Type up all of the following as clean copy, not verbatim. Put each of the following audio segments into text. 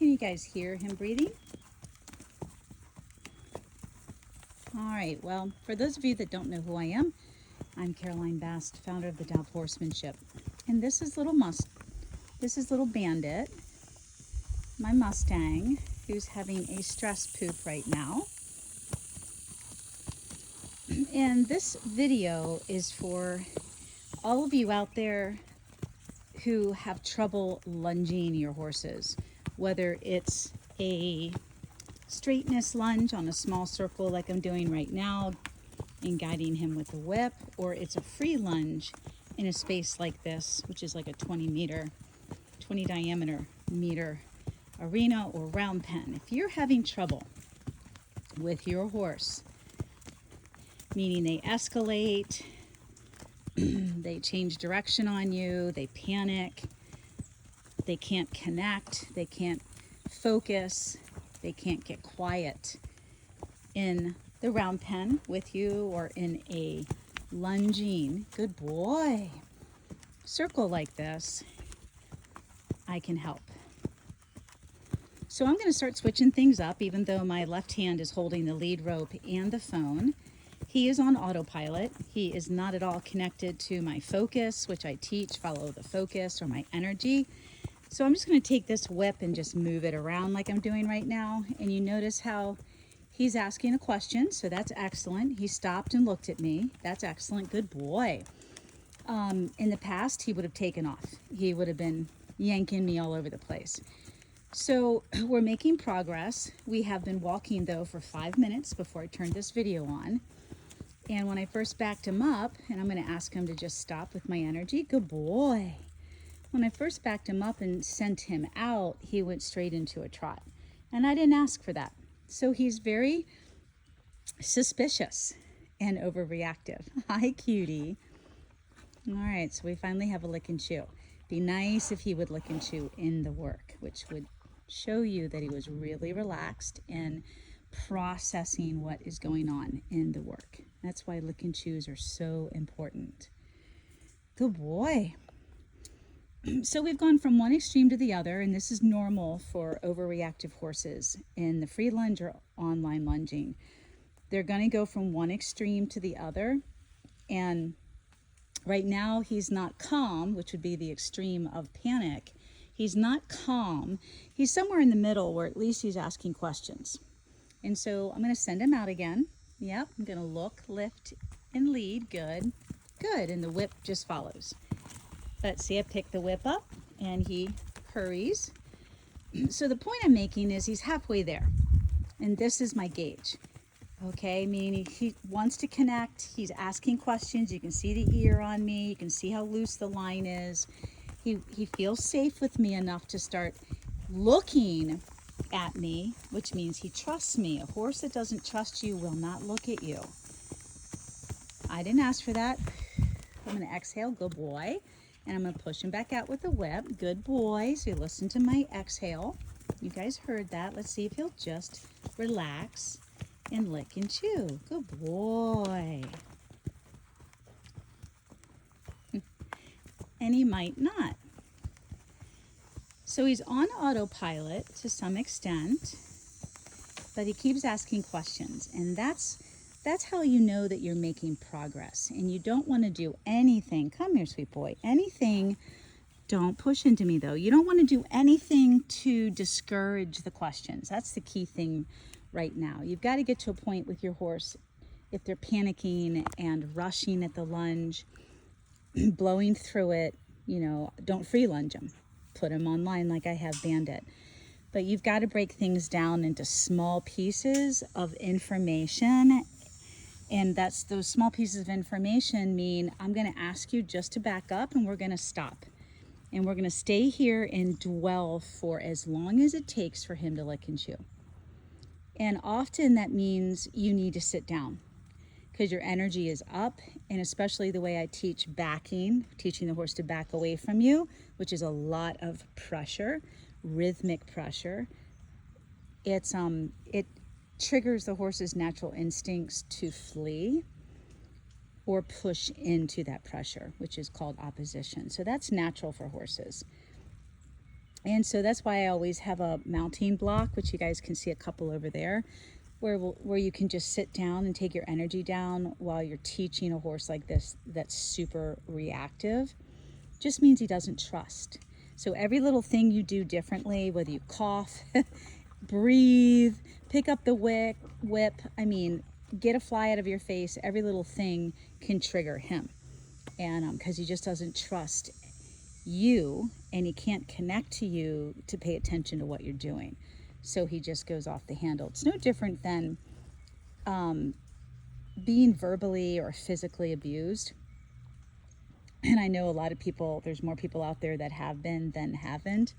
Can you guys hear him breathing? All right, well, for those of you that don't know who I am, I'm Caroline Bast, founder of the Tao of Horsemanship. And this is little Bandit, my Mustang, who's having a stress poop right now. And this video is for all of you out there who have trouble lunging your horses, whether it's a straightness lunge on a small circle like I'm doing right now and guiding him with the whip, or it's a free lunge in a space like this, which is like a 20 diameter meter arena or round pen. If you're having trouble with your horse, meaning they escalate, they change direction on you, they panic, they can't connect, they can't focus, they can't get quiet in the round pen with you or in a lunging, good boy, circle like this, I can help. So I'm going to start switching things up, even though my left hand is holding the lead rope and the phone. He is on autopilot. He is not at all connected to my focus, which I teach, follow the focus, or my energy. So I'm just going to take this whip and just move it around like I'm doing right now. And you notice how he's asking a question, so that's excellent. He stopped and looked at me. That's excellent. Good boy. In the past, he would have taken off. He would have been yanking me all over the place. So we're making progress. We have been walking, though, for 5 minutes before I turned this video on. And when I first backed him up, and I'm going to ask him to just stop with my energy. Good boy. When I first backed him up and sent him out, he went straight into a trot. And I didn't ask for that. So he's very suspicious and overreactive. Hi, cutie. All right, so we finally have a lick and chew. Be nice if he would lick and chew in the work, which would show you that he was really relaxed and processing what is going on in the work. That's why lick and chews are so important. Good boy. So we've gone from one extreme to the other, and this is normal for overreactive horses in the free lunge or online lunging. They're going to go from one extreme to the other, and right now he's not calm, which would be the extreme of panic. He's not calm. He's somewhere in the middle where at least he's asking questions. And so I'm going to send him out again. Yep, I'm going to look, lift, and lead. Good. Good, and the whip just follows. Let's see, I pick the whip up, and he hurries. So the point I'm making is he's halfway there, and this is my gauge. Okay, meaning he wants to connect. He's asking questions. You can see the ear on me. You can see how loose the line is. He feels safe with me enough to start looking at me, which means he trusts me. A horse that doesn't trust you will not look at you. I didn't ask for that. I'm going to exhale. Good boy. And I'm going to push him back out with the whip. Good boy. So you listen to my exhale. You guys heard that. Let's see if he'll just relax and lick and chew. Good boy. And he might not. So he's on autopilot to some extent, but he keeps asking questions. And that's how you know that you're making progress. And you don't want to do anything. Come here, sweet boy. Anything. Don't push into me, though. You don't want to do anything to discourage the questions. That's the key thing right now. You've got to get to a point with your horse, if they're panicking and rushing at the lunge, blowing through it, don't free lunge them. Put them online like I have Bandit. But you've got to break things down into small pieces of information. And those small pieces of information mean I'm going to ask you just to back up, and we're going to stop. And we're going to stay here and dwell for as long as it takes for him to lick and chew. And often that means you need to sit down because your energy is up. And especially the way I teach backing, teaching the horse to back away from you, which is a lot of pressure, rhythmic pressure. It triggers the horse's natural instincts to flee or push into that pressure, which is called opposition. So that's natural for horses. And so that's why I always have a mounting block, which you guys can see a couple over there, where you can just sit down and take your energy down while you're teaching a horse like this that's super reactive. Just means he doesn't trust. So every little thing you do differently, whether you cough, breathe, pick up the whip, I mean, get a fly out of your face, every little thing can trigger him. And because he just doesn't trust you, and he can't connect to you to pay attention to what you're doing. So he just goes off the handle. It's no different than being verbally or physically abused. And I know a lot of people, there's more people out there that have been than haven't.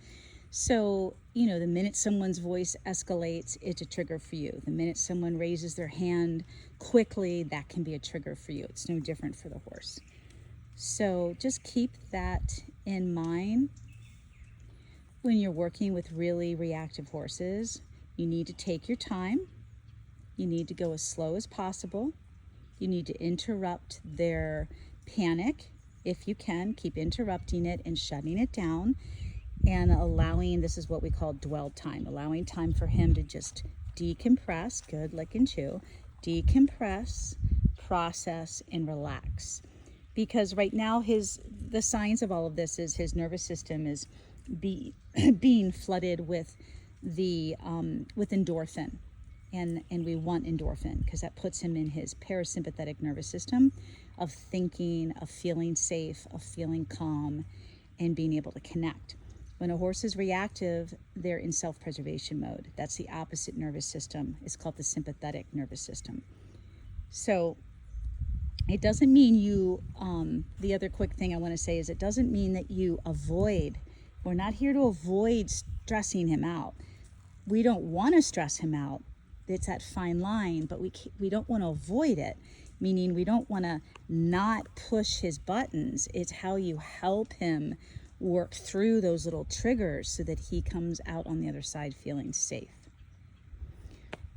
So, you know, the minute someone's voice escalates, it's a trigger for you. The minute someone raises their hand quickly, that can be a trigger for you. It's no different for the horse. So just keep that in mind when you're working with really reactive horses. You need to take your time. You need to go as slow as possible. You need to interrupt their panic. If you can, keep interrupting it and shutting it down and allowing, this is what we call dwell time, allowing time for him to just decompress, good lick and chew, decompress, process, and relax. Because right now the signs of all of this is his nervous system is being flooded with with endorphin, and we want endorphin because that puts him in his parasympathetic nervous system of thinking, of feeling safe, of feeling calm, and being able to connect. When a horse is reactive, they're in self-preservation mode. That's the opposite nervous system. It's called the sympathetic nervous system. So it doesn't mean you, the other quick thing I want to say is it doesn't mean that you avoid. We're not here to avoid stressing him out. We don't want to stress him out. It's that fine line, but we don't want to avoid it, meaning we don't want to not push his buttons. It's how you help him work through those little triggers so that he comes out on the other side feeling safe.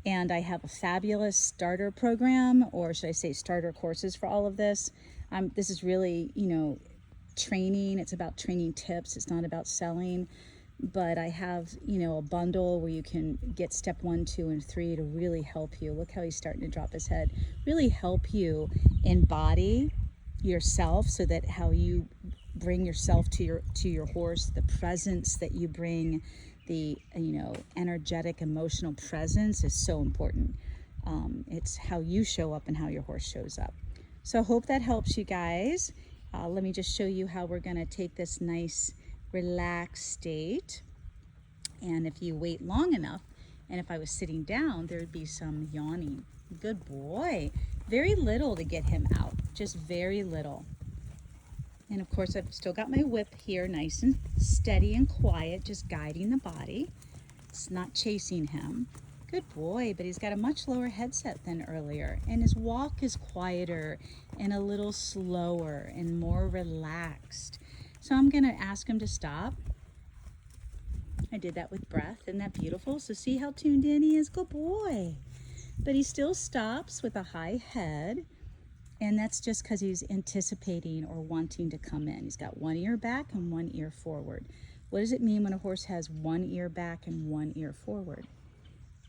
And I have a fabulous starter program, or should I say starter courses for all of this. This is really, you know, training. It's about training tips. It's not about selling. But I have, you know, a bundle where you can get step 1, 2, and 3 to really help you. Look how he's starting to drop his head. Really help you embody yourself, so that how you bring yourself to your horse, the presence that you bring, the, you know, energetic, emotional presence is so important. It's how you show up and how your horse shows up. So I hope that helps you guys. Let me just show you how we're going to take this nice relaxed state. And if you wait long enough, and if I was sitting down, there would be some yawning. Good boy. Very little to get him out, just very little. And of course, I've still got my whip here, nice and steady and quiet, just guiding the body. It's not chasing him. Good boy, but he's got a much lower headset than earlier, and his walk is quieter and a little slower and more relaxed. So I'm gonna ask him to stop. I did that with breath. Isn't that beautiful? So see how tuned in he is? Good boy. But he still stops with a high head, and that's just because he's anticipating or wanting to come in. He's got one ear back and one ear forward. What does it mean when a horse has one ear back and one ear forward?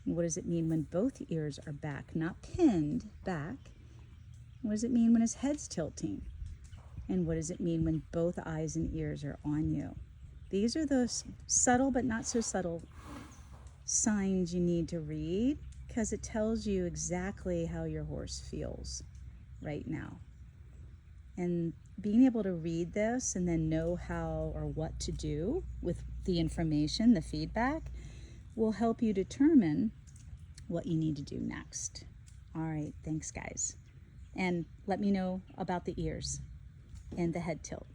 What does it mean when both ears are back, not pinned back? What does it mean when his head's tilting? And what does it mean when both eyes and ears are on you? These are those subtle but not so subtle signs you need to read, because it tells you exactly how your horse feels right now. And being able to read this and then know how or what to do with the information, the feedback, will help you determine what you need to do next. All right, thanks guys. And let me know about the ears and the head tilt.